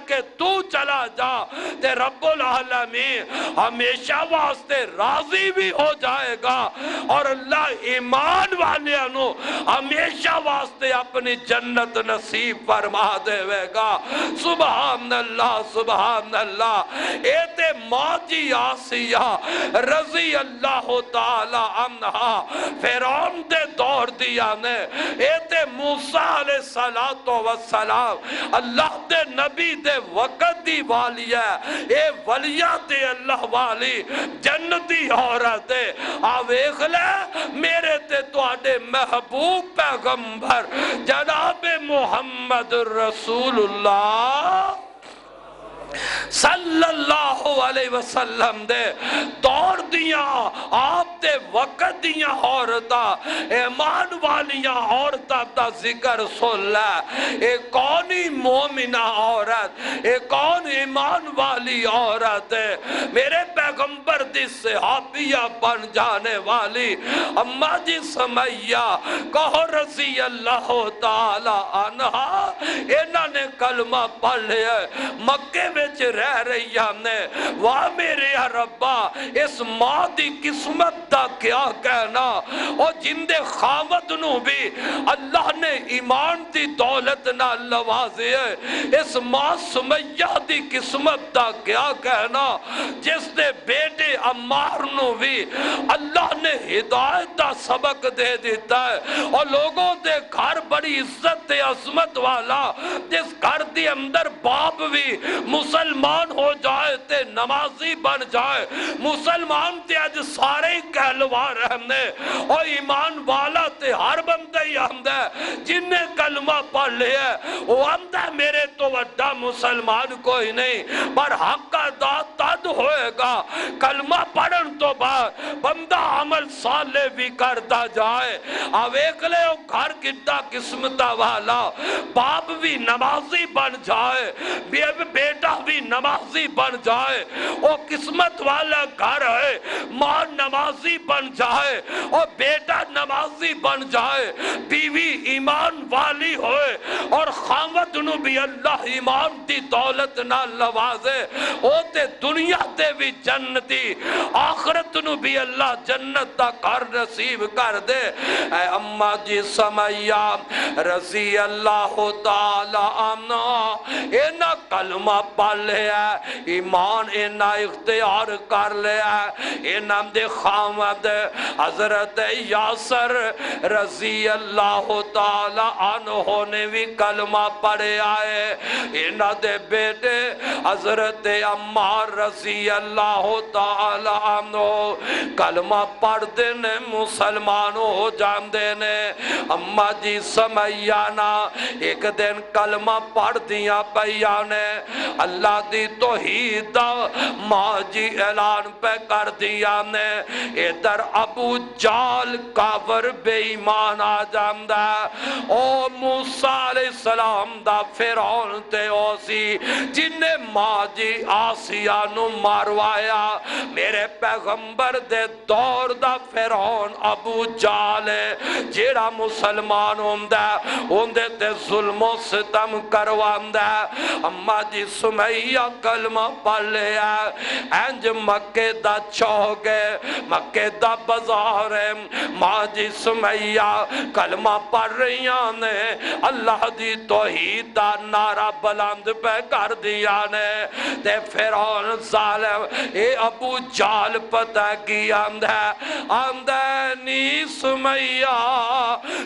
کہ تو چلا جا تے رب العالمین ہمیشہ واسطے راضی بھی ہو جائے گا اور اللہ ایمان والے انو ہمیشہ واسطے اپنی جنت نصیب فرما دے گا۔ سبحان اللہ سبحان اللہ۔ اے تے ماں جی آسیہ رضی اللہ تعالی عنہ فیرون دے دور دیا نے، اے تے موسیٰ علیہ السلام اللہ دے نبی دے وقت دی والی ہے، اے ولیہ دے اللہ والی جنتی عورت ہے۔ آویخ لے میرے تے تو آڈے محبوب پیغمبر جناب محمد رسول اللہ صلی اللہ علیہ وسلم دے دور دیاں آپ دے وقت دیاں عورتاں ایمان والیاں عورتاں دا ذکر سن لے۔ اے کونی مومنہ عورت، اے کون ایمان والی عورت ہے؟ میرے پیغمبر دی صحابیہ بن جانے والی اماں جی سمیہ کہو رضی اللہ تعالی عنہ، انہوں نے کلمہ پڑھ لیا مکے میں رہ رہی ہم نے۔ واہ میرے ربا اس ماں دی قسمت دا کیا کہنا، اور جن دے خامد نو بھی اللہ نے ایمان دی دولت نہ لوازے ہے۔ اس ماں سمیہ دی قسمت دا کیا کہنا جس دے بیٹے عمار نو بھی اللہ نے ہدایت دا سبق دے دیتا ہے، اور لوگوں دے گھر بڑی عزت تے عظمت والا، جس گھر دی اندر باپ بھی مسلمان ہو جائے تے نمازی بن جائے، مسلمان تے آج سارے ہی کہلوا رہنے، اور ایمان والا تے ہر بندہ ہی آمد ہے جن نے کلمہ پڑھ لیا ہے وہ آمد ہے میرے تو وڈا مسلمان کوئی نہیں، پر حق کا تد ہوئے گا کلمہ پڑھن تو بعد بندہ عمل صالح بھی کرتا جائے۔ آویک لے وہ گھر کتا قسمتہ والا، باپ بھی نمازی بن جائے، بیٹا بھی نمازی بن جائے، وہ قسمت والا گھر ہے، ماں نمازی بن جائے اور بیٹا نمازی بن جائے، بیوی ایمان والی ہوئے اور خامد نو بھی اللہ ایمان دی دولت نہ لوازے، ہوتے دنیا تے بھی جنتی، آخرت نو بھی اللہ جنت دا کر نصیب کر دے۔ اے اماں جی سمیہ رضی اللہ تعالی عنہ اینا کلمہ پڑھ لیا ہے، ایمان اینا اختیار کر لیا ہے، اینا دے خامد حضرت یاسر رضی اللہ تعالی عنہ نے بھی کلمہ پڑھے آئے، اینا دے بیٹے حضرت عمار رضی اللہ تعالی عنہ کلمہ پڑھ دینے مسلمان ہو جان دینے۔ اماں جی سمیانہ ایک دن کلمہ پڑھ دیا پیانے، اللہ دی توحید ماں جی اعلان پہ کر دیا نے، ادھر ابو جال کافر بے ایمان آ جاندہ، او موسیٰ علیہ السلام دا فرعون تے اوسی جنہیں ماں جی آسیہ نو ماروایا، میرے پیغمبر دے دور دا فرعون ابو جال ہے، جیڑا مسلمان ہوندہ ہوندے تے ظلم و ستم کرواندہ۔ اماں جی سمیہ کلمہ پڑھ لیا، اینج مکے دا چوکے مکے دا بازار ہے، ماں جی سمیہ کلمہ پڑھ رہی نے، اللہ دی توحید دا نعرہ بلند پہ کر دیا نے، تے فرعون ظالم اے ابو جال پتہ کی آمدہ نی سمیہ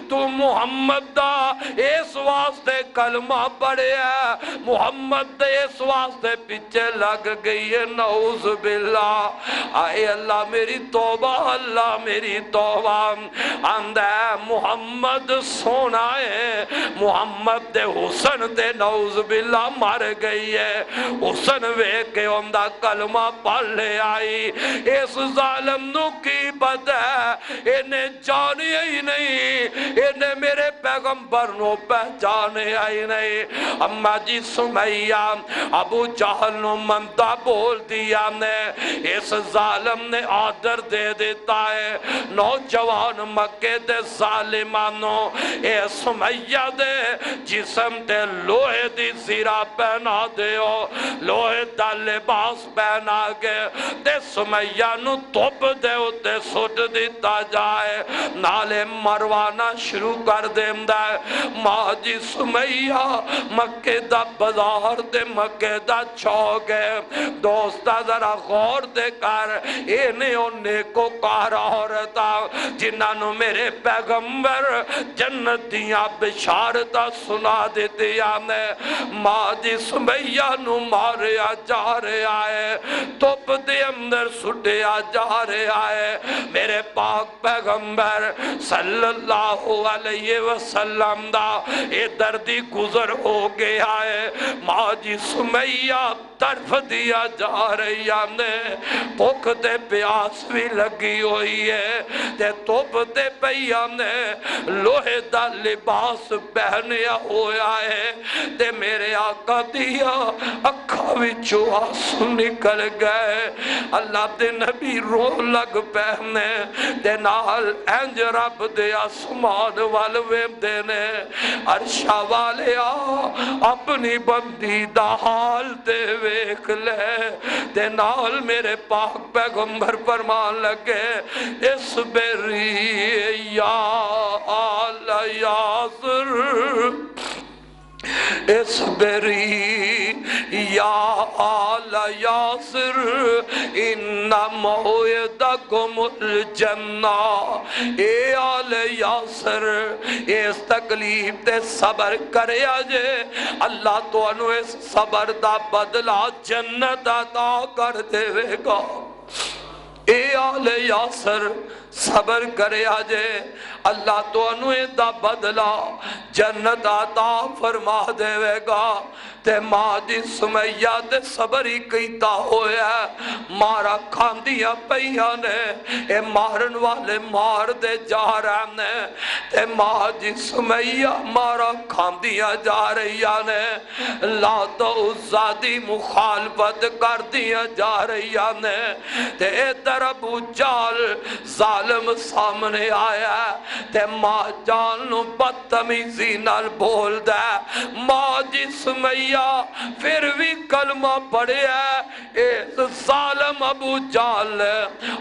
تو محمد دا اس واسطے کلمہ پڑھے ہے، محمد دے اس واسطے پیچھے لگ گئی ہے، نعوذ باللہ، آئے اللہ میری توبہ، اللہ میری توبہ، آمدہ محمد سونا ہے، محمد دے حسن دے نعوذ باللہ مر گئی ہے، حسن وے کے اندہ کلمہ پڑھ لے آئی، اس ظالم نو کی بد ہے، انہیں جانے ہی نہیں، انہیں میرے پیغمبر نو پہچانے آئی نہیں۔ اماں جی سمیہ ابو جہل نو ممدہ بول دیا نے، اس ظالم نے آدر دے دیتا ہے نوجوان مکے دے ظالمانو اے سمیہ دے جسم تے لوہے دی زیرہ پہنا دیو لوہے دا لباس پہنا گے تے سمیہ نو توپ دے اتے سٹ دیتا جائے نالے مروانا شروع کر دیندہ ہے ماں جی سمیہ مکے دا بازار دے مکے دا چوک ہے دوستا ذرا غور دے کر اینے انہیں کو کار عورتا جنہاں میرے پیغمبر جنت دیاں بشارتا سنا دیتے آنے ماں جی سمیہ نو ماریا جا رہے آئے توپ دے اندر سٹیا جا رہے آئے میرے پاک پیغمبر صلی اللہ علیہ وسلم دا اے دردی گزر ہو گیا ہے ماں جی سمیہ طرف دیا جا رہی آنے بھوک دے پیاس بھی لگی ہوئی ہے تے توپ دے پئی آنے لوہے دا لباس پہنیا ہویا ہے تے میرے آقا دیا اکھا وچوں آنسو نکل گئے اللہ دے نبی رو لگ پہنے تے نال انج رب دے آسمان والوے دینے عرشہ والے اپنی بندی دا حال دے ویکھ لے تے نال میرے پاک پیغمبر فرمان لگے اس بری یا آل یاسر اس بری یا آل یاسر ان موعدکم الجنہ اے آل یاسر اس تکلیف تے صبر کرے آجے اللہ تو انو اس صبر دا بدلہ جنت عطا کر دے گا اے آل یاسر صبر کرے آجے اللہ تو انوے دا بدلہ جنت عطا فرما دے گا تے ماں دی سمیہ دے صبری کیتا ہویا مارا کھاندیا پہیا نے اے مارن والے مار دے جا رہے نے تے ماں دی سمیہ مارا کھاندیا جا رہی نے لا تو ازادی مخالفت کر دیا جا رہی نے تے اے در ابو جال ظالم سامنے آیا تے ماں جان نو بدتمیزی نال بول دے ماں جی سمیہ پھر بھی کلمہ پڑھے ہے اس ظالم ابو جال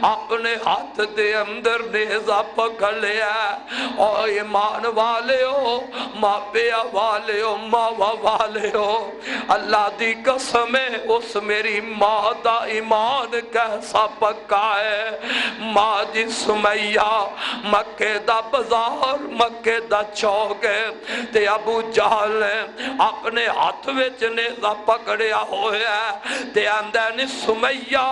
اپنے ہاتھ دے اندر نیزہ پکڑ لیا اور ایمان والے ہو ماں پیا والے ہو ماں والے ہو اللہ دی قسم ہے اس میری ماں دا ایمان کیسا پکا ہے ماں جی سمیہ مکے دا بازار مکے دا چوک ہے تے ابو جہل نے اپنے ہاتھ وچ نیزہ پکڑیا ہویا ہے تے اندین سمیہ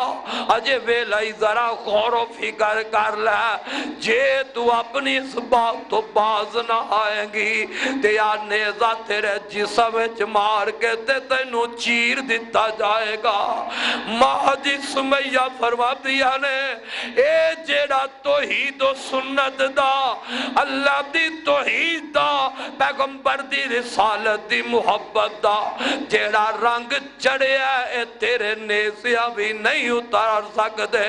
اجے ویلائی ذرا غور و فکر کر لے جے تو اپنی اس بات تو باز نہ آئیں گی تے یا نیزہ تیرے جسم وچ مار کے تے تینو چیر دیتا جائے گا ماں جی سمیہ فرما دیا نے اے جیڑا توحید و سنت دا اللہ دی توحید دا پیغمبر دی رسالت دی محبت دا جیڑا رنگ چڑھے اے تیرے نیزیاں بھی نہیں اتار سکتے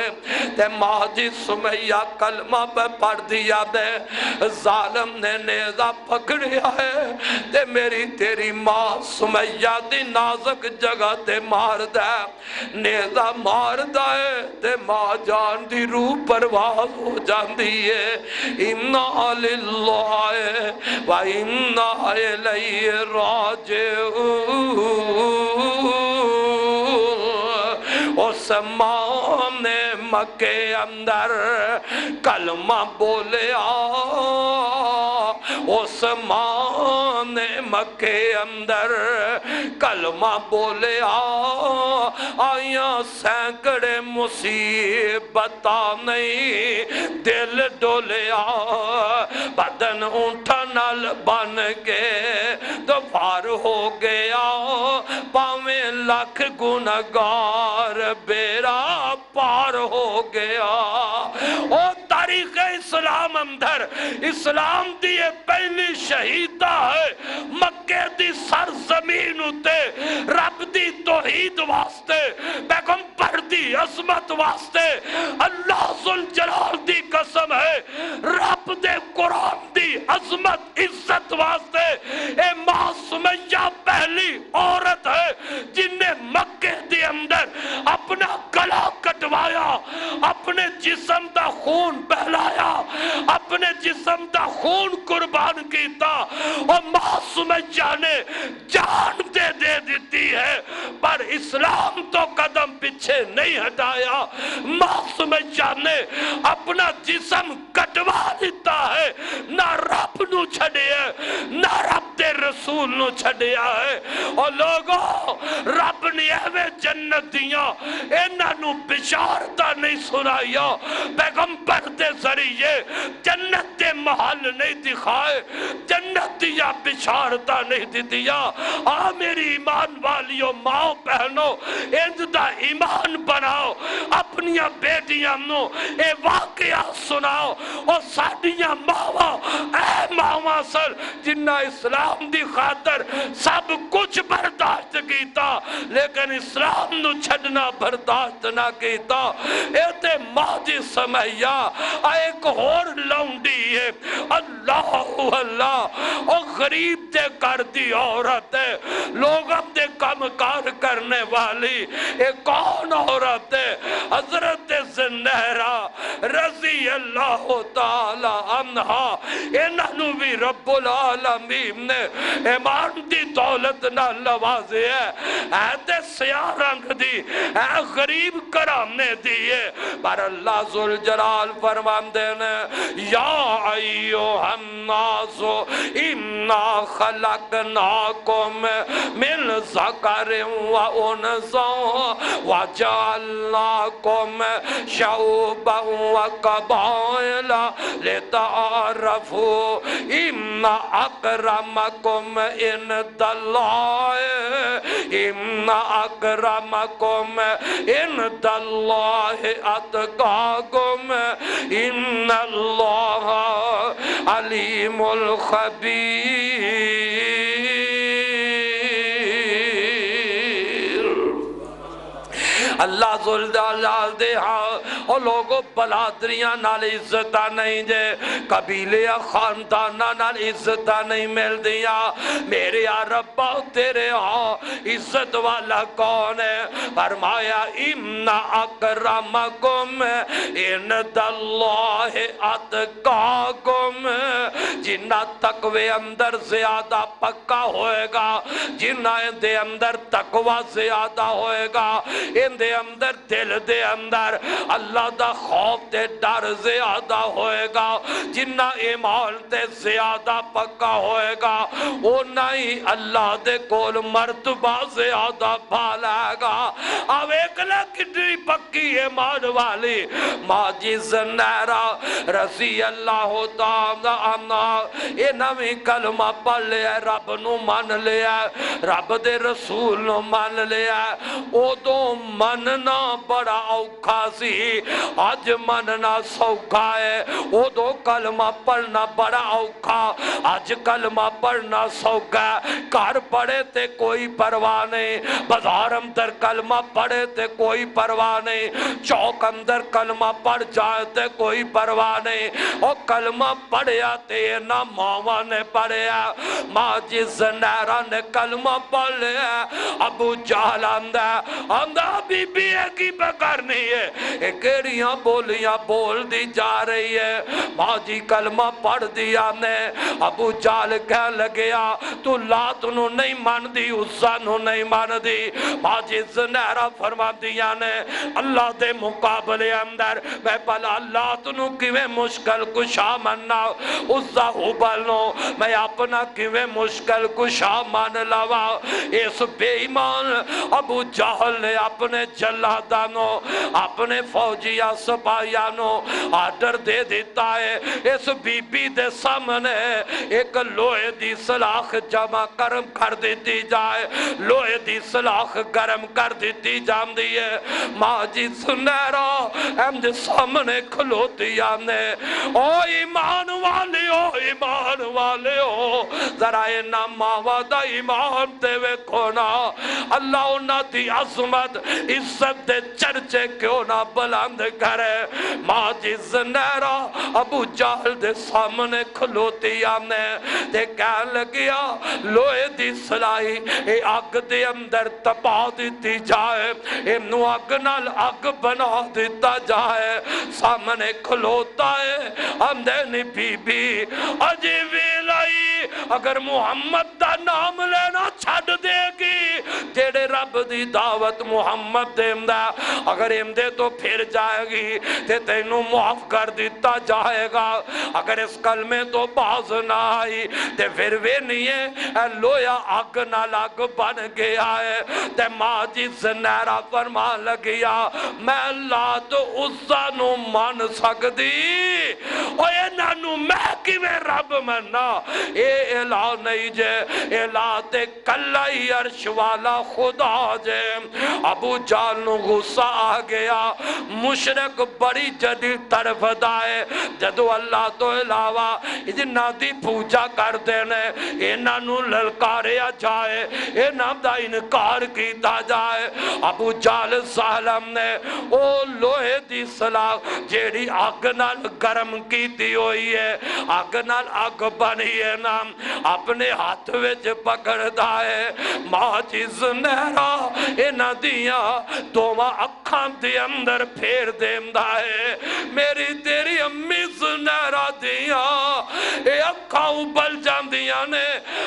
تے ماں جی سمیہ کلمہ پہ پڑھ دیا دے ظالم نے نیزہ پکڑیا ہے تے میری تیری ماں سمیہ دی نازک جگہ تے مار دے نیزہ مار دے تے ماں جان دی روح پرواز ہو جاندی ہے اِنَّا لِلَّهِ وَإِنَّا إِلَيْهِ راجعون اس ماں نے مکے اندر کلمہ بولیا اس ماں نے مکے اندر کلمہ بولیا آیاں سینکڑے مصیبتہ نہیں دل ڈولیا بدن اٹھنال بن کے دوبار ہو گیا پاویں لاکھ گناہگار بیرا پار ہو گیا او تاریخ اسلام اندر اسلام دیئے پہلی شہیدہ ہے مکے دی سرزمین ہوتے رب دی توحید واسطے پیغمبر دی عظمت واسطے اللہ ذل جلال دی قسم ہے رب دے قرآن دی عظمت عزت واسطے اے ماں سمیہ پہلی عورت ہے جن نے مکے دے اندر اپنا گلا کٹوایا، اپنے جسم دا خون بہلایا، اپنے جسم دا خون قربان کیتا، اور ماں سمیہ نے جان دے دیتی ہے پر اسلام تو قدم پیچھے نہیں ہٹایا۔ ماں سمیہ نے اپنا جسم کٹوا دیتا ہے، نہ رب نو چھڑے ہے نہ رب دے رسول نو چھڑے ہے۔ اور لوگوں رب نے ایویں جنت دیاں انہاں نو بشارتاں نہیں سنایا، پیغمبر دے ذریعے جنت دے محل نہیں دکھائے، جنت دیا بشارتاں نہیں دیا۔ آ میری ایمان والیوں ماں بہنوں انج دا ایمان بناؤ، اپنیاں بیٹیاں نو اے واقعہ سناؤ، اور ساڈیاں ماواں اے ماواں سر جنہ اسلام دی خاطر سب کچھ برداشت کیتا لیکن اسلام نو چھڑنا برداشت نہ کیتا۔ اے تے ماں دی سمیہ ایک اور لونڈی ہے، اللہ اللہ اور غریب تے کر دی عورت ہے، لوگ اپنے کام کار کرنے والی ایک کون عورت ہے؟ حضرت زنہرہ رضی اللہ تعالی عنہا۔ انہوں بھی رب العالمین نے ایمان دی دولت نہ لوازے ہے، اے تے سیاہ رنگ دی اے غریب کرانے دیئے، پر اللہ ذوالجلال فرماندے نے یا ایوہ الناس انا خلقناکم من ذکر و انثی وجعلناکم شعوبا و قبائل لتعارفوا ان اکرمکم عند اللہ اتقاکم ان اللہ علیم الخبیر۔ اللہ ذوالجلال دے ہاں اور لوگوں بلادریاں نال عزتہ نہیں جے، قبیلیاں خاندانہ نال عزتہ نہیں مل دیا۔ میرے ربا تیرے ہاں عزت والا کون ہے؟ فرمایا ان اکرمکم عند اللہ اتقاکم، جنہ تقوی اندر زیادہ پکا ہوئے گا، جنہ دے اندر تقوی زیادہ ہوئے گا، ان دے اندر دل دے اندر اللہ دا خوف تے ڈر زیادہ ہوئے گا، جنہ ایمان تے زیادہ پکا ہوئے گا، وہ نہیں اللہ دے کول مرتبہ زیادہ پالے گا۔ اب ایک لکٹری پکی ایمان والی ماں جی زنہرہ رضی اللہ تعالی عنہ یہ نویں کلمہ پڑھ لیا، رب نو مان لیا، رب دے رسول نو مان لیا۔ او دو مننا بڑا اوکھا سی، آج مننا سوکھا ہے۔ او دو کلمہ پڑھنا بڑا اوکھا، آج کلمہ پڑھنا سوکھا ہے۔ گھر پڑھے تے کوئی پرواہ نہیں، بازار اندر کلمہ پڑھے تے کوئی پرواہ نہیں، چوک اندر کلمہ پڑھ جائے تے کوئی پرواہ نہیں۔ او کلمہ پڑھیا تے نہ ماما نے پڑھیا، ماں جی زنہرہ نے کلمہ پڑھ لیا۔ ابو جہل آندہ بی بی ایک ہی بکرنی ہے، ایک ایڑیاں بولیاں بول دی جا رہی ہے۔ ماں جی کلمہ پڑھ دیا نے، ابو جہل کہہ لگیا تو لات نو نہیں مان دی، عزہ نو نہیں مان دی۔ ماں جی زنہرہ فرما دیا نے اللہ دے مقابلے اندر میں پہلا لات نو کیویں مشکل کشا مننا، عزہ حبل نو میں اپنا کیویں مشکل کشا مان لوا۔ اس بے ایمان ابو جہل نے اپنے جلادانوں اپنے فوجیہ سپاہیانوں آرڈر دے دیتا ہے اس بی بی دے سامنے ایک لوہے دی سلاخ جمع کرم کر دیتی جائے، لوہے دی سلاخ گرم کر دیتی جاندی جاندی ہے ماجد سنہرا ایم دے سامنے کھلوتی آنے او ایمان والے ہو ذرا اینا ماوا دا ایمان دے وے کھونا اللہ انہ دی عظمت عزت دے چرچے کیوں نہ بلند کرے ماجد سنہرا ابو جہل دے سامنے کھلوتی آنے تے کہن لگیا لوہے دی سلائی اے آگ دے اندر تپا دیتی جائے اے نو آگ نال آگ بنا دیتا جائے سامنے کھلوتا ہے اندینی بی بی اجی ویلائی اگر محمد دا نام لینا چھڑ دے گی تیرے رب دی دعوت محمد دے امدہ اگر امدے تو پھر جائے گی تے تینوں معاف کر دیتا جائے گا اگر اس کلمے تو باز نہ آئی تے پھر وے نہیں ہے اے لویا آگ نہ لگ بن گیا ہے تے ماجی زنیرہ فرمان لگیا میں اللہ تو عزہ نو مان سکدی اوہ نانو میں کی میں رب مننا اے الہ نہیں جے الہ تے کلائی عرش والا خدا جے ابو جہل نو غصہ آ گیا مشرق بڑی جدید طرف دائے جدو اللہ تو علاوہ اتنا دی پوجا کر دینے اینا نو للکاریا جائے اینا دا انکار کیتا جائے ابو جہل سالم نے او لوہے دی سلاح جیڑی آگ نال گرم کیتی ہوئی ہے آگ نال آگ بنی ہے نام اپنے ہاتھ وچ پکڑ دائے ماجی زنیرہ اینا دیا دوما اکھاں دی اندر پھیر دیم دائے میری تیری امی زنیرہ دیا اے اکھاں ابل جان دیا نے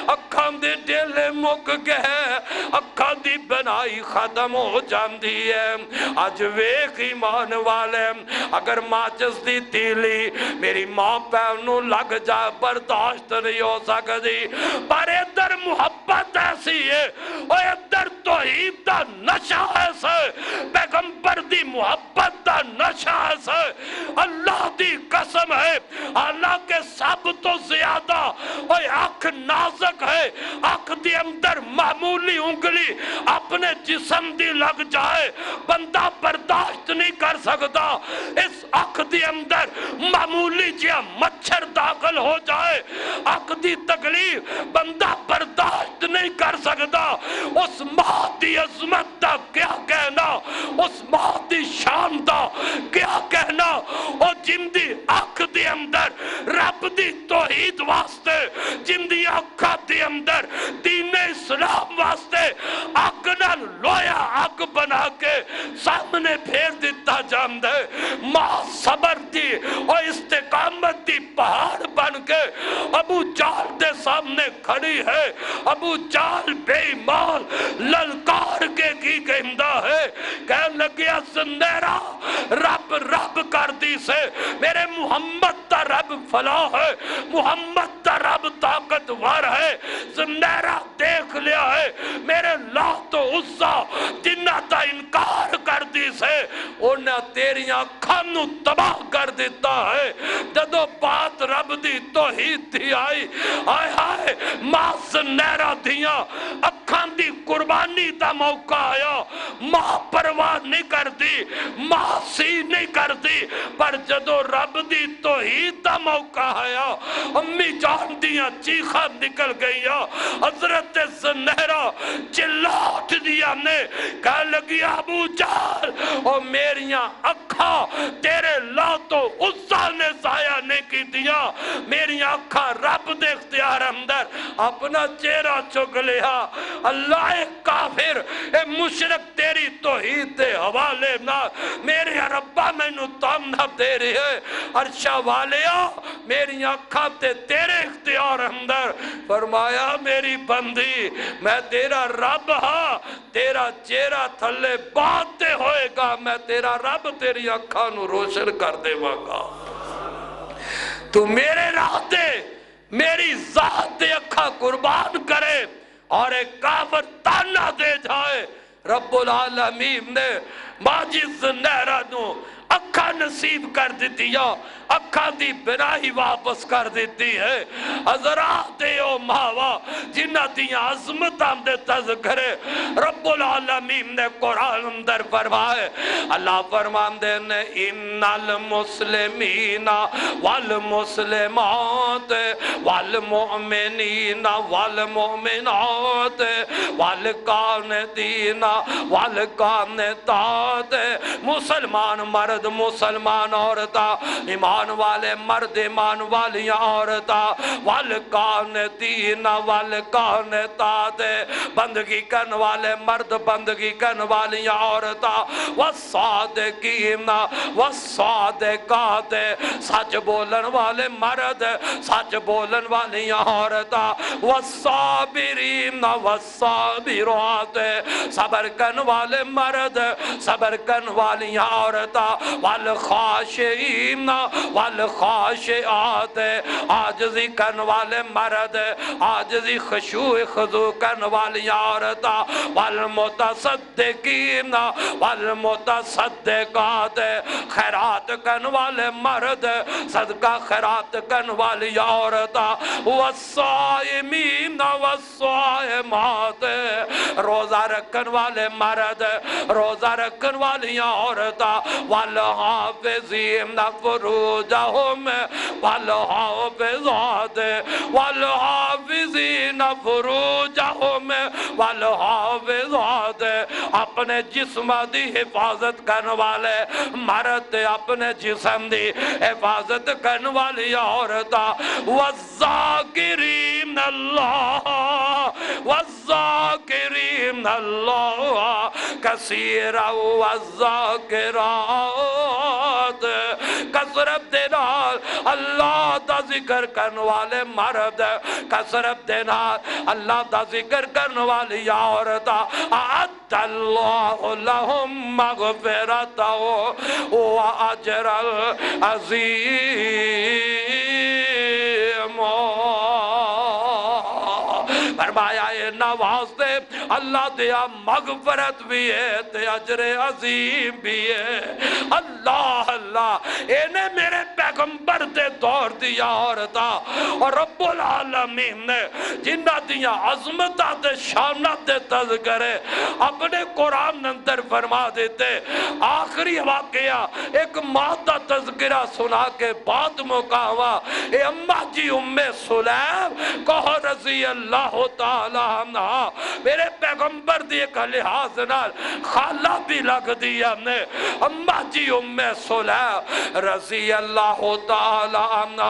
اکھاں دے ڈیلے مک گئے اکھاں دی بنائی ختم ہو جان دی ہے آج ویک ایمان والے اگر ماچس دی تیلی میری ماں پہنو لگ جائے برداشت نہیں ہو سکتی پر ادھر محبت ایسی ہے اور ادھر توحید دا نشہ ایسا پیغمبر دی محبت دا نشہ ایسا اللہ دی قسم ہے اللہ کے سب تو زیادہ اور آنکھ نازک ہے آنکھ دی اندر معمولی انگلی اپنے جسم دی لگ جائے بندہ برداشت نہیں کر سکتا اس آنکھ دی اندر معمولی جیا مچھر داخل ہو جائے آنکھ دی تکلیف بندہ برداشت نہیں کر سکتا اس ماں دی عظمت دا کیا کہنا اس ماں دی شان دا کیا کہنا اور جن دی آنکھ دی اندر رب دی توحید واسطے جن دی آنکھ دی اندر دین اسلام واسطے آگ نہ لویا آگ بنا کے سامنے پھیر دیتا جان دے ماں صبر دی اور استقامت دی پہاڑ بن کے ابو جہل دے سامنے کھڑی ہے ابو جہل بے ایمان للکار کے کی گھندہ ہے کہنے لگیا زندیرہ رب رب کر دی سے میرے محمد تا رب فلاح ہے محمد تا رب طاقتور ہے زندیرہ دیکھ لیا ہے میرے لات و عزہ جنہ تا انکار کر دی سے انہیں تیریاں کھانو تباہ کر دیتا ہے جدو بات رب دی توحید دی آئی آئے آئے ماں زندیرہ دیا اکھان دی قربانی دا موقع آیا ماں پرواہ نہیں کر دی ماں سی نہیں کر دی پر جدو رب دی توحید دا موقع آیا امی جان دیا چیخا نکل گئی حضرت زنہرہ چلا اٹھ دیا نے کہا لگی ابو جہل اور میریاں اکھا تیرے لاتو عزہ نے ضائع نہیں کی دیا میریاں اکھا رب دے اختیار اندر اپنا چہرہ چک لیا اللہ کافر اے مشرک تیری توحید دے حوالے نہ میرے ربا میں نو تامنا دے رہے ہے عرشہ والیا میری آنکھاں تے تیرے اختیار اندر فرمایا میری بندی میں تیرا رب ہاں تیرا چہرہ تھلے باتے ہوئے گا میں تیرا رب تیری آنکھاں نو روشن کر دے گا تو میرے راہ دے میری ذات دے اکھاں قربان کرے اور ایک کافر تانا دے جائے رب العالمین نے ماجد زنیرہ نو اکھا نصیب کر دیتی ہے، اکھا دی بنا ہی واپس کر دیتی ہے۔ حضرات او ماوا جنہ دیاں عظمت دے تذکرے رب العالمین نے قرآن اندر فرمائے۔ اللہ فرماندے نے ان المسلمین والمسلمات والمؤمنین والمؤمنات والقانتین والقانتات، مسلمان مرد مسلمان عورتہ، ایمان والے مرد ایمان والیاں عورتہ، والقانتین والقانتات، بندگی کرن والے مرد بندگی کرن والیاں عورتہ، والصادقین والصادقات، سچ بولن والے مرد سچ بولن والیاں عورتہ، والصابرین والصابرات، صبر کرن والے مرد صبر کرن والیاں عورتہ، والخاشعین والخاشعات، عاجزی کرن والے مرد عاجزی خشوع خضوع کرن والیاں عورتہ، والمتصدقین والمتصدقات، خیرات کرن والے مرد صدقہ خیرات کرن والی عورتہ، والصائمین والصائمات، روزہ رکھن والے مرد روزہ رکھن والی عورتہ، والحافظین فروجہم والحافظات، والحافظین فروجہم والحافظات، اپنے جسم دی حفاظت کرن والے مرد اپنے جسم دی حفاظت کرن والی عورتہ، والذاکرین اللہ والذاکرین اللہ کثیرا والذاکرات، کثرت دے نال اللہ دا ذکر کرن والے مرد کثرت دے نال اللہ دا ذکر کرن والی عورتہ، اعد اللہ لہم مغفرتہ واجر العظیم۔ فرمایا اے نواز دے اللہ دیا مغفرت بھی ہے تے اجر عظیم بھی ہے۔ اللہ اللہ انہیں میرے پیغمبر دے دور دیا عورتہ، اور رب العالمین نے جنہ دیا عظمتہ دے شانہ دے تذکرے اپنے قرآن اندر فرما دیتے۔ آخری واقعہ ایک ماں دا تذکرہ سنا کے بعد مقامہ اے اماں جی ام سلیم کہو رضی اللہ تعالیٰ عنہ، میرے پیغمبر دی ایک لحاظ نال خالہ بھی لگ دیا نے، اماں جی ام سلیم رضی اللہ تعالیٰ عنہ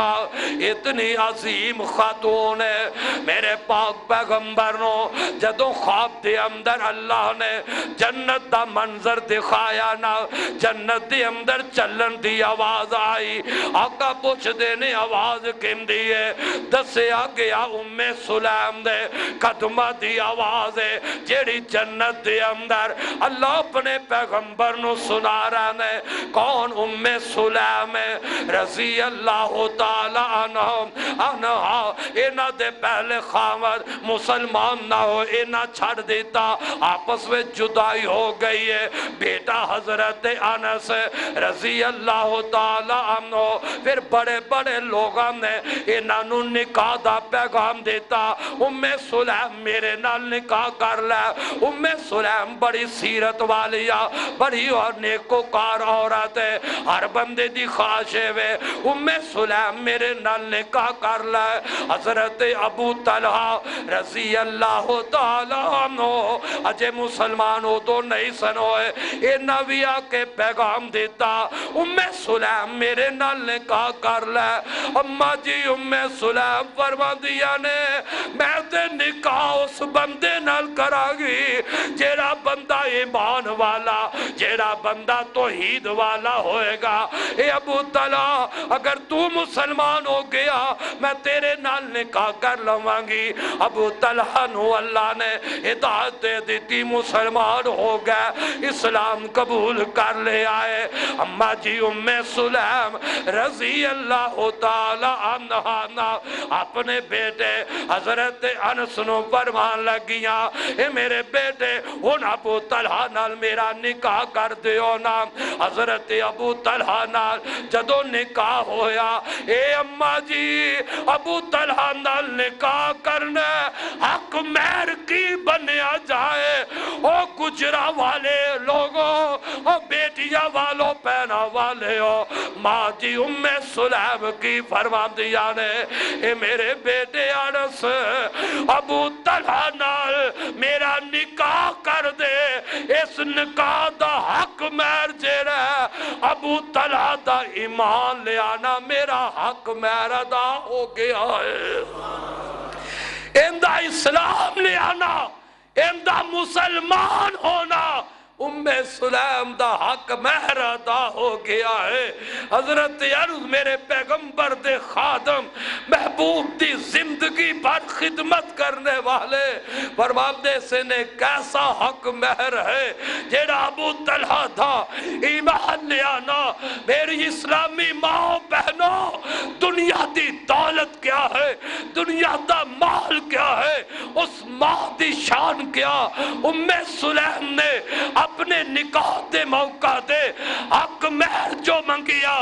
اتنی عظیم خاتون ہے۔ میرے پاک پیغمبر نو جدوں خواب دے اندر اللہ نے جنت دا منظر دکھایا نا، جنت دے اندر چلن دی آواز آئی، آقا پوچھ دینے آواز کم دیئے، دسیا گیا ام سلیم دے قدمہ دی آواز ہے جیڑی جنت دے اندر اللہ اپنے پیغمبر نو سنا رہا نے۔ کون؟ ام سلیم رضی اللہ تعالیٰ عنہ، اینا دے پہلے خامد مسلمان نہ ہو، اینا چھڑ دیتا، آپس میں جدائی ہو گئی ہے۔ بیٹا حضرت انس رضی اللہ تعالیٰ عنہ پھر بڑے بڑے لوگاں نے اینا نو نکاح دا پیغام دیتا، ام سلیم میرے نال نکاح کر لے۔ ام سلیم بڑی سیرت والیا، بڑی اور نیکوکار عورت ہے، ہر بندے دی خواہش ہے ام سلیم میرے نال نکاح کر لے۔ حضرت ابو طلحہ رضی اللہ تعالیٰ عنہ اجے مسلمان ہو تو نہیں سنوئے، اے نبی آکے پیغام دیتا ام سلیم میرے نال نکاح کر لے۔ اماں جی ام سلیم فرما دیا نے میں تے نکاح اس بندے نال کرا گی جیڑا بندہ ایمان والا، جیڑا بندہ توحید والا ہوئے گا۔ اے ابو طلحہ اگر تو مسلمان ہو گیا میں تیرے نال نکاح کر لواںگی۔ ابو طلحہ نو اللہ نے ہدایت دے دیتی، مسلمان ہو گئے، اسلام قبول کر لے آئے۔ اما جی ام سلیم رضی اللہ تعالی عنہ اپنے بیٹے حضرت انس نو فرمان لگیاں، اے میرے بیٹے ان ابو طلحہ نال میرا نکاح کر دیو نا۔ حضرت ابو طلحہ نال جدو نکاح ہویا، اے اما جی ابو طلحہ نال نکاح کرنے حق مہر کی بنیا جائے، او گجرا والے لوگوں، او بیٹیاں والوں پہنا والے ہو۔ ماں جی ام سلیم کی فرما دیا نے، اے میرے بیٹے انس ابو طلحہ نال میرا نکاح کر دے، اس نکاح دا حق مہر جیڑا ہے ابو طلحہ دا ایمان لے آنا، میرا حق مہر ادا ہو گیا ہے۔ اندہ اسلام لے آنا، اندہ مسلمان ہونا، ام سلیم دا حق مہر ادا ہو گیا ہے۔ حضرت عرض میرے پیغمبر دے خادم محبوب دی زندگی پر خدمت کرنے والے فرماندے سے نے کیسا حق مہر ہے جیڑا ابو طلحہ تھا ایمان لے آنا۔ میری اسلامی ماں بہنوں، دنیا دی دولت کیا ہے، دنیا دا مال کیا ہے، اس ماں دی شان کیا۔ ام سلیم نے اپنے نکاح دے موقع دے حق مہر جو منگیا،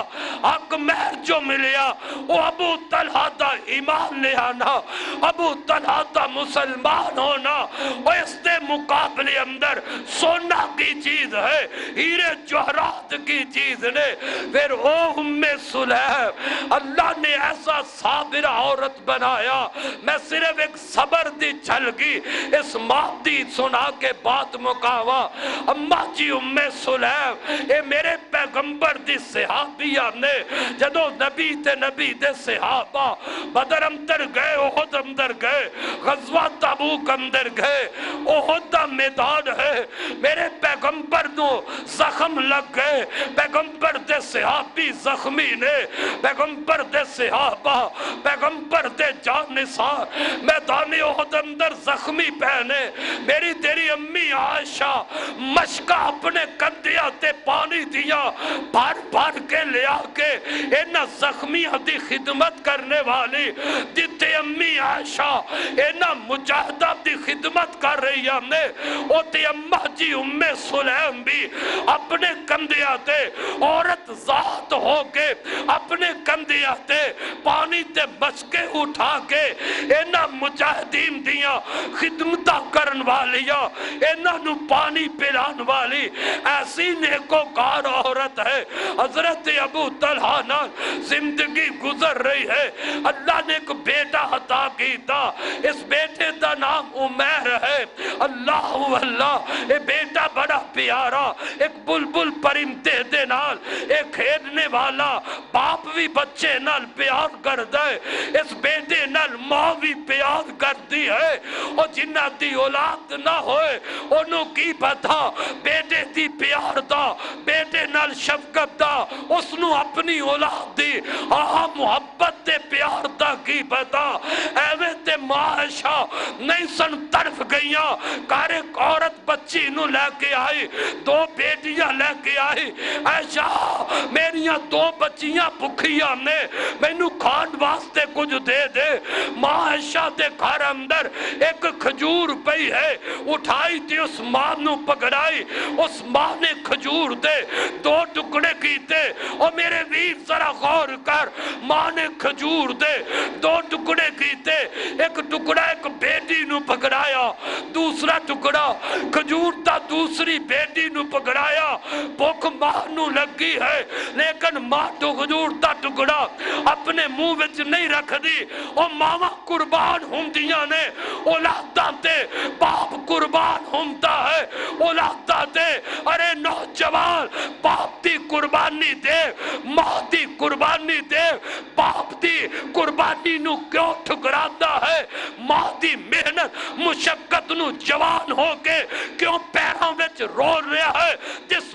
حق مہر جو ملیا، وہ ابو طلحہ دا ایمان لے آنا، ابو طلحہ دا مسلمان ہونا، اور اس دے مقابلے اندر سونا کی چیز ہے، ہیرے جوہرات کی چیز نے۔ پھر او ام سلیم اللہ نے ایسا صابر عورت بنایا، میں صرف ایک صبر دی جھلکی اس مادی سنا کے بات مکاوا۔ اماں جی ام سلیم اے میرے پیغمبر دی صحابیہ نے جدو نبی دے صحابہ بدر اندر گئے، احد اندر گئے، غزوہ تبوک اندر گئے، احد دا میدان ہے، میرے پیغمبر نو زخم لگ گئے، پیغمبر دے صحابی زخمی نے، پیغمبر دے صحابہ، پیغمبر دے جان نثار میدان احد اندر زخمی پہنے۔ میری تیری امی عائشہ مشکہ اپنے کندھیاں تے پانی دیا بھر بھر کے لیا کے اینا زخمیہ دی خدمت کرنے والی دیتے امی عائشہ اینا مجاہدہ دی خدمت کر رہی ہم نے۔ او تے امہ جی ام سلیم بھی اپنے کندھیاں تے عورت ذات ہو کے اپنے کندھیاں تے پانی تے مشکے اٹھا کے اینا مجاہدین دیا خدمتہ کرن والیاں، اینا نو پانی پلان والی ایسی نیکوکار عورت ہے۔ حضرت ابو طلحہ نال زندگی گزر رہی ہے، اللہ نے ایک بیٹا عطا کی تھا، اس بیٹے دا نام عمیر ہے۔ اللہ اللہ، یہ بیٹا بڑا پیارا، ایک بلبل پرندے دے نال ایک کھیلنے والا باپ بھی بچے نال پیار کر دے، اس بیٹے نال ماں بھی پیار کر دی ہے، اور جنہ دی اولاد نہ ہوئے انہوں کی پتا بیٹے دی پیار دا، بیٹے نال شفقت دا، اس نو اپنی اولاد دی محبت دے پیار دا کی پتا۔ ایوے تے معاشہ نہیں سن طرف گئیاں، کار ایک عورت بچی نو لے کے آئی، دو بیٹیاں لے کے آئی، عائشہ میریاں دو بچیاں بکھیاں نے، میں نو کھان واسطے کچھ دے دے۔ معاشہ دے گھر اندر ایک کھجور پئی ہے، اٹھائی تھی اس ماں نو پکڑائی، اس ماں نے کھجور دے دو ٹکڑے کیتے، اور میرے ویر ذرا غور کر، ماں نے کھجور دے دو ٹکڑے کیتے، ایک ٹکڑا ایک بیٹی نو پکڑایا، دوسرا ٹکڑا کھجور تا دوسری بیٹی نو پکڑایا۔ بھوک ماں نو لگی ہے لیکن ماں تو کھجور تا ٹکڑا اپنے منہ وچ نہیں رکھ دی، اور ماما قربان ہوندیاں نے، اولاداں تے باپ قربان ہوندہ ہے، اولاداں تے ارے نوجوان باپ دی قربانی دے، ماں دی قربانی دے، باپ دی قربانی نو کیوں ٹھکراتا ہے، ماں دی محنت مشقت نو جوان ہو کے کیوں پیروں وچ رول رہا ہے، جس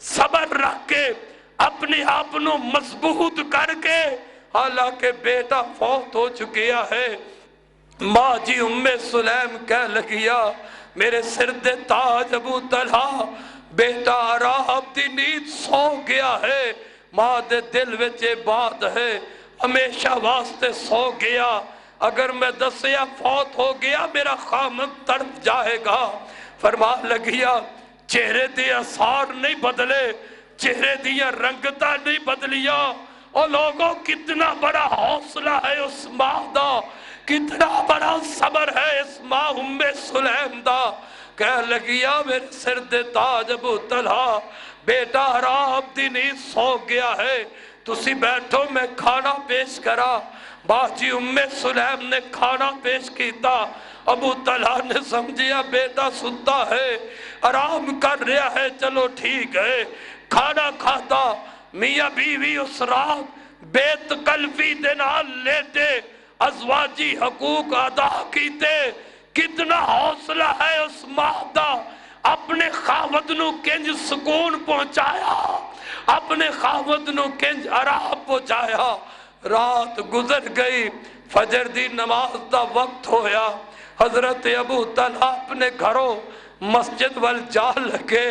صبر رکھ کے اپنے آپ نو مضبوط کر کے، حالانکہ بیٹا فوت ہو چکیا ہے، ماں جی سلیم کہہ لگیا میرے سر دے تاج ابو طلحہ، بیٹا آرام دی نیند سو گیا ہے، ماں دے دل وچ بات ہے ہمیشہ واسطے سو گیا، اگر میں دسیا فوت ہو گیا میرا خامد تڑپ جائے گا۔ فرما لگیا چہرے دے اثار نہیں بدلے، چہرے دیا رنگتا نہیں بدلیا، اور لوگوں کتنا بڑا حوصلہ ہے اس ماں دا، کتنا بڑا صبر ہے اس ماں سلیم دا۔ کہہ لگیا میرے سر دے تاج ابو طلحہ، بیٹا آرام دی نیند سو گیا ہے، تسی بیٹھو میں کھانا پیش کرا۔ باجی سلیم نے کھانا پیش کیتا، ابو طلحہ نے سمجھیا بیٹا ستا ہے، آرام کر رہا ہے، چلو ٹھیک ہے، کھانا کھاتا۔ میاں بیوی اس رات بیت قلبی دے نال لیٹے ازواجی حقوق ادا کیتے، کتنا حوصلہ ہے اس ماں دا، اپنے خاوند نو کنج سکون پہنچایا، اپنے خاوند نو کنج آرام پہنچایا۔ رات گزر گئی، فجر دی نماز دا وقت ہویا، حضرت ابو طلحہ اپنے گھروں مسجد وال جا لگے،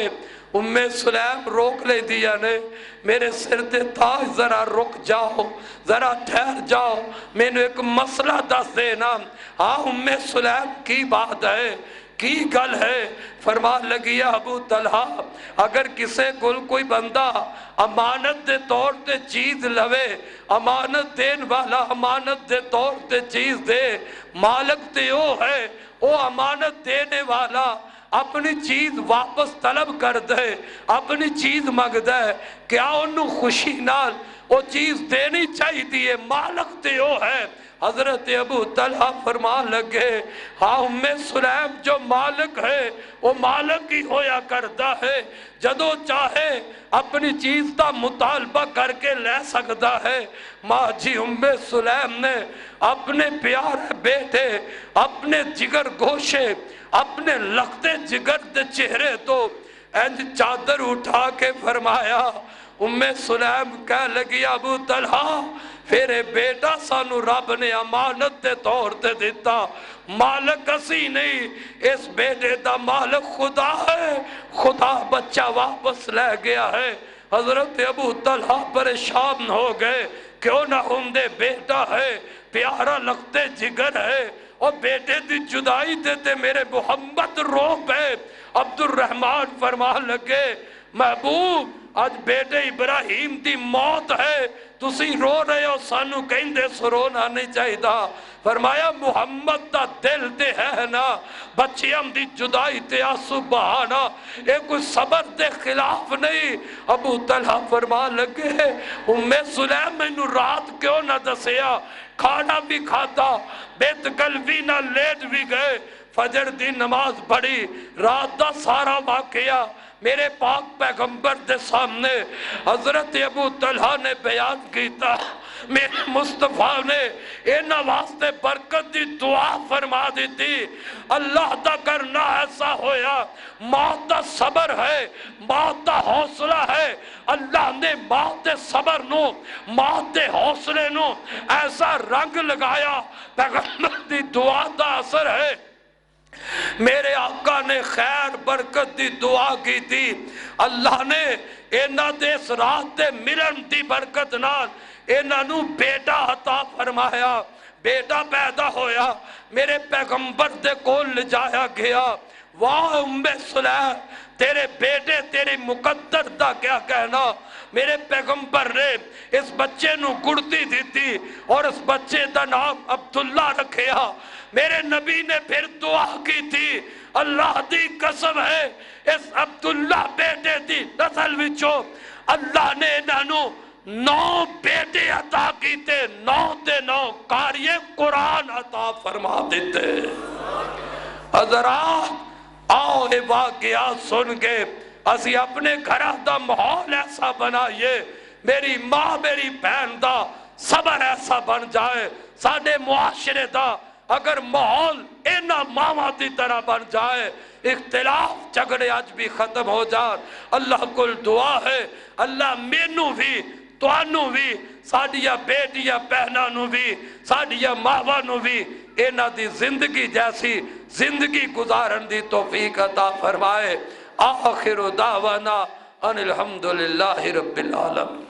سلیم روک لے دیا نے، میرے سر دے تاج ذرا رک جاؤ، ذرا ٹھہر جاؤ، میں نے ایک مسئلہ دس دینا۔ ہاں سلیم کی بات ہے، کی گل ہے؟ فرما لگیا ابو طلحہ اگر کسے گل کوئی بندہ امانت دے طور تے چیز لوے، امانت دین والا امانت دے طور تے چیز دے، مالک تے او ہے، او امانت دینے والا اپنی چیز واپس طلب کر دے، اپنی چیز مانگ دے، کیا انہوں خوشی نال وہ چیز دینی چاہی دیئے؟ مالک تے او ہے۔ حضرت ابو طلحہ فرما لگے ہاں سلیم جو مالک ہے وہ مالک ہی ہویا کرتا ہے، جدو چاہے اپنی چیز دا مطالبہ کر کے لے سکتا ہے۔ ماں جی سلیم نے اپنے پیارے بیٹے، اپنے جگر گوشے، اپنے لگتے جگر دے چہرے تو اینج چادر اٹھا کے فرمایا، سلیم کہہ لگی ابو طلحہ پھر بیٹا سانو رب نے امانت دے طور تے دیتا، مالک اسی نہیں، اس بیٹے دا مالک خدا ہے، خدا بچہ واپس لے گیا ہے۔ حضرت ابو طلحہ پریشان ہو گئے، کیوں نہ دے بیٹا ہے، پیارا لگتے جگر ہے، اور بیٹے دی جدائی دیتے میرے محمد رو پہ۔ عبد الرحمن فرما لگے محبوب آج بیٹے ابراہیم دی موت ہے، تسی رو رہے ہو، سانو کہیں دے سرونا نہیں چاہی دا۔ فرمایا محمد دا دل دے ہے نا، بچی ہم دی جدائی تے آسو بہانا، ایک کوئی صبر دے خلاف نہیں۔ ابو طلحہ فرما لگے سلیم میں نو رات کیوں نہ دسیا، کھانا بھی کھاتا، بیت قلبی نہ لیٹ بھی گئے، فجر دی نماز پڑھی، رات دا سارا واقعہ میرے پاک پیغمبر دے سامنے حضرت ابو طلحہ نے بیان کیتا۔ میرے مصطفیٰ نے اینا واسطے برکت دی دعا فرما دیتی، اللہ دا کرنا ایسا ہویا، موت دا صبر ہے، موت دا حوصلہ ہے، اللہ نے موت دے صبر نو، موت دے حوصلے نو ایسا رنگ لگایا، پیغمبر دی دعا دا اثر ہے۔ میرے آقا نے خیر برکت دی دعا کی تھی، اللہ نے اینا دے اس رات دے ملن دی برکت نال اینا نو بیٹا عطا فرمایا، بیٹا پیدا ہویا، میرے پیغمبر دے کول لے جایا گیا۔ واہ سلیم تیرے بیٹے تیری مقدر دا کیا کہنا، میرے پیغمبر نے اس بچے نو گڑتی دیتی اور اس بچے دا نام عبداللہ رکھیا۔ میرے نبی نے پھر دعا کی تھی، اللہ دی قسم ہے اس عبداللہ بیٹے دی نسل وچو اللہ نے انہوں 9 بیٹے عطا کیتے، 9 تے 9 قاری قرآن عطا فرما دیتے۔ حضرات آؤ یہ واقعات سن کے اسی اپنے گھرہ دا ماحول ایسا بنائیے، میری ماں میری بہن دا صبر ایسا بن جائے، ساڑھے معاشرے دا اگر ماحول اینا ماما دی طرح بن جائے اختلاف جھگڑے اج بھی ختم ہو جان اللہ کل دعا ہے اللہ مینوں بھی توانوں بھی ساڑیاں بیٹیاں بہنانوں بھی ساڑیاں ماوانوں بھی اینا دی زندگی جیسی زندگی گزارن دی توفیق عطا فرمائے آخر دعوانا ان الحمدللہ رب العالمین